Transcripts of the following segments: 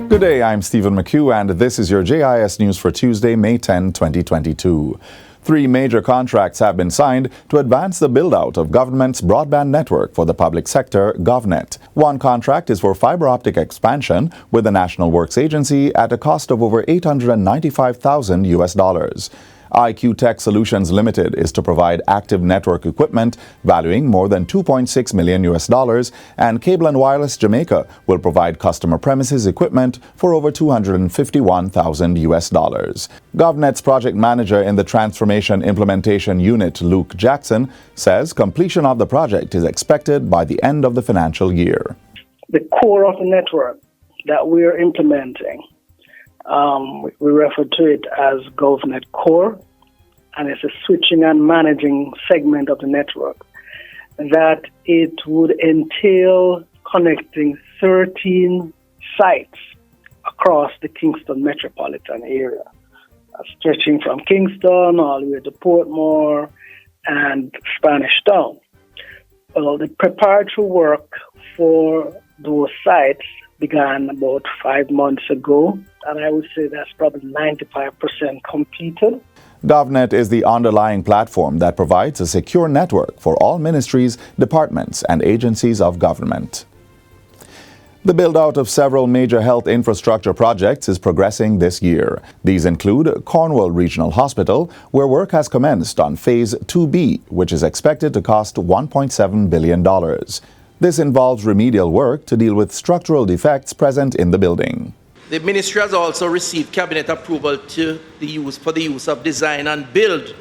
Good day, I'm Stephen McHugh, and this is your JIS News for Tuesday, May 10, 2022. 3 major contracts have been signed to advance the build-out of government's broadband network for the public sector, GovNet. One contract is for fiber optic expansion with the National Works Agency at a cost of over $895,000. IQ Tech Solutions Limited is to provide active network equipment valuing more than $2.6 million, and Cable and Wireless Jamaica will provide customer premises equipment for over $251,000. GovNet's project manager in the Transformation Implementation Unit, Luke Jackson, says completion of the project is expected by the end of the financial year. The core of the network that we're implementing, we refer to it as GovNet Core, and it's a switching and managing segment of the network that it would entail connecting 13 sites across the Kingston metropolitan area, stretching from Kingston all the way to Portmore and Spanish Town. Well, the preparatory work for those sites began about 5 months ago, and I would say that's probably 95% completed. GovNet is the underlying platform that provides a secure network for all ministries, departments, and agencies of government. The build-out of several major health infrastructure projects is progressing this year. These include Cornwall Regional Hospital, where work has commenced on Phase 2B, which is expected to cost $1.7 billion. This involves remedial work to deal with structural defects present in the building. The ministry has also received cabinet approval for the use of design and build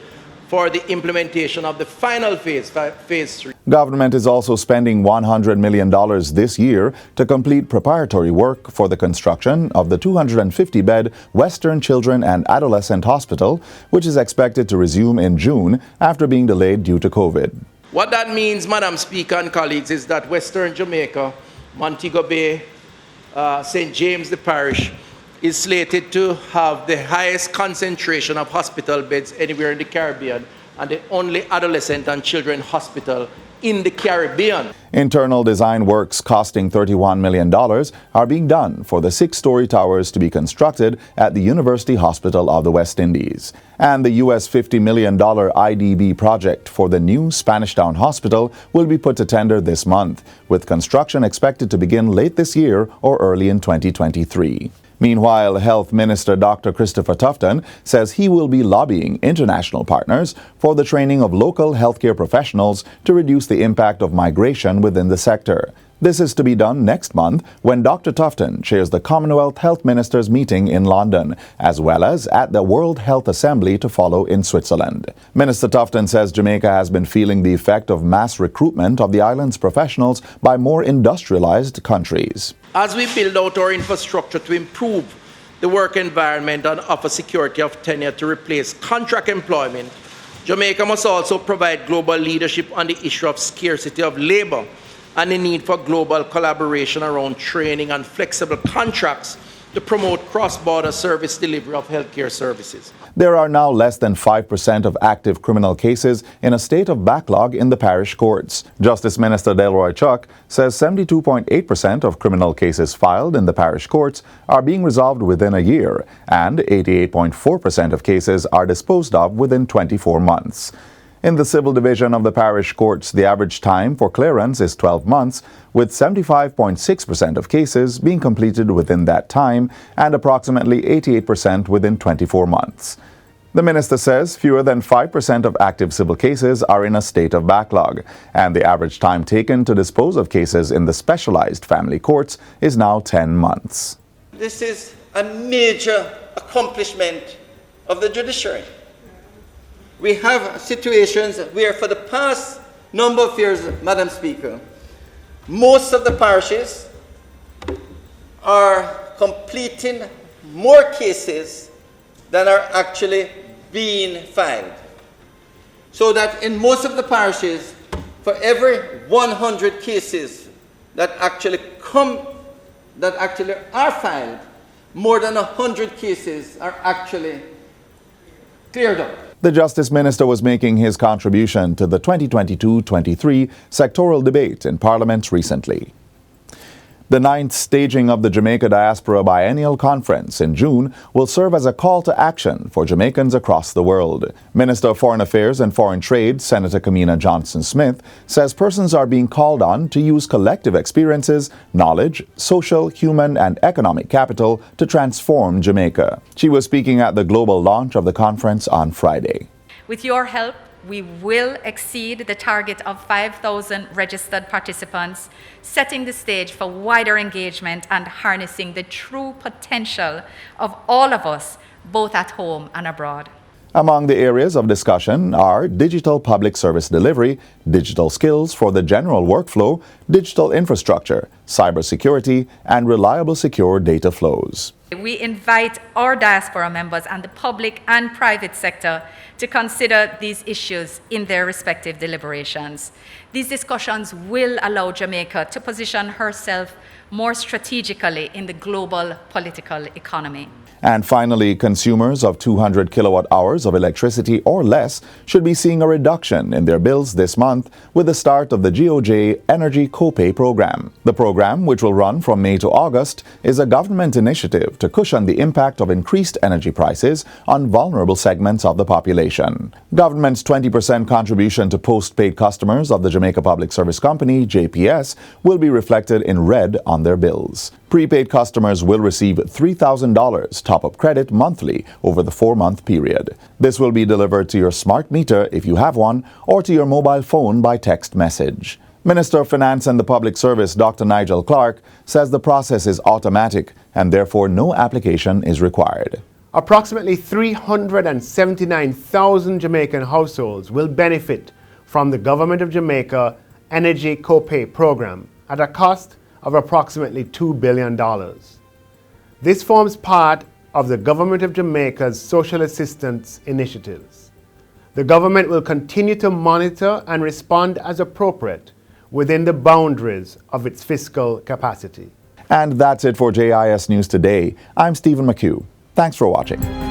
for the implementation of the final phase, Phase 3. Government is also spending $100 million this year to complete preparatory work for the construction of the 250-bed Western Children and Adolescent Hospital, which is expected to resume in June after being delayed due to COVID. What that means, Madam Speaker and colleagues, is that Western Jamaica, Montego Bay, St. James the Parish is slated to have the highest concentration of hospital beds anywhere in the Caribbean and the only adolescent and children hospital in the Caribbean. Internal design works costing $31 million are being done for the 6-story towers to be constructed at the University Hospital of the West Indies. And the US $50 million IDB project for the new Spanish Town Hospital will be put to tender this month, with construction expected to begin late this year or early in 2023. Meanwhile, Health Minister Dr. Christopher Tufton says he will be lobbying international partners for the training of local healthcare professionals to reduce the impact of migration within the sector. This is to be done next month when Dr. Tufton chairs the Commonwealth Health Ministers meeting in London, as well as at the World Health Assembly to follow in Switzerland. Minister Tufton says Jamaica has been feeling the effect of mass recruitment of the island's professionals by more industrialized countries. As we build out our infrastructure to improve the work environment and offer security of tenure to replace contract employment, Jamaica must also provide global leadership on the issue of scarcity of labor and the need for global collaboration around training and flexible contracts to promote cross-border service delivery of healthcare services. There are now less than 5% of active criminal cases in a state of backlog in the parish courts. Justice Minister Delroy Chuck says 72.8% of criminal cases filed in the parish courts are being resolved within a year, and 88.4% of cases are disposed of within 24 months. In the civil division of the parish courts, the average time for clearance is 12 months, with 75.6% of cases being completed within that time and approximately 88% within 24 months. The minister says fewer than 5% of active civil cases are in a state of backlog, and the average time taken to dispose of cases in the specialized family courts is now 10 months. This is a major accomplishment of the judiciary. We have situations where for the past number of years, Madam Speaker, most of the parishes are completing more cases than are actually being filed. So that in most of the parishes, for every 100 cases that actually are filed, more than 100 cases are actually cleared up. The Justice Minister was making his contribution to the 2022-23 sectoral debate in Parliament recently. The 9th staging of the Jamaica Diaspora Biennial Conference in June will serve as a call to action for Jamaicans across the world. Minister of Foreign Affairs and Foreign Trade, Senator Kamina Johnson-Smith, says persons are being called on to use collective experiences, knowledge, social, human, and economic capital to transform Jamaica. She was speaking at the global launch of the conference on Friday. With your help, we will exceed the target of 5,000 registered participants, setting the stage for wider engagement and harnessing the true potential of all of us, both at home and abroad. Among the areas of discussion are digital public service delivery, digital skills for the general workflow, digital infrastructure, cybersecurity, and reliable secure data flows. We invite our diaspora members and the public and private sector to consider these issues in their respective deliberations. These discussions will allow Jamaica to position herself more strategically in the global political economy. And finally, consumers of 200 kilowatt hours of electricity or less should be seeing a reduction in their bills this month with the start of the GoJ Energy copay program. The program, which will run from May to August, is a government initiative to cushion the impact of increased energy prices on vulnerable segments of the population. Government's 20% contribution to postpaid customers of the Jamaica Public Service Company, JPS, will be reflected in red on their bills. Prepaid customers will receive $3,000 top-up credit monthly over the 4-month period. This will be delivered to your smart meter if you have one, or to your mobile phone by text message. Minister of Finance and the Public Service, Dr. Nigel Clark, says the process is automatic and therefore no application is required. Approximately 379,000 Jamaican households will benefit from the Government of Jamaica Energy copay program at a cost of approximately $2 billion. This forms part of the Government of Jamaica's social assistance initiatives. The government will continue to monitor and respond as appropriate within the boundaries of its fiscal capacity. And that's it for JIS News Today. I'm Stephen McHugh. Thanks for watching.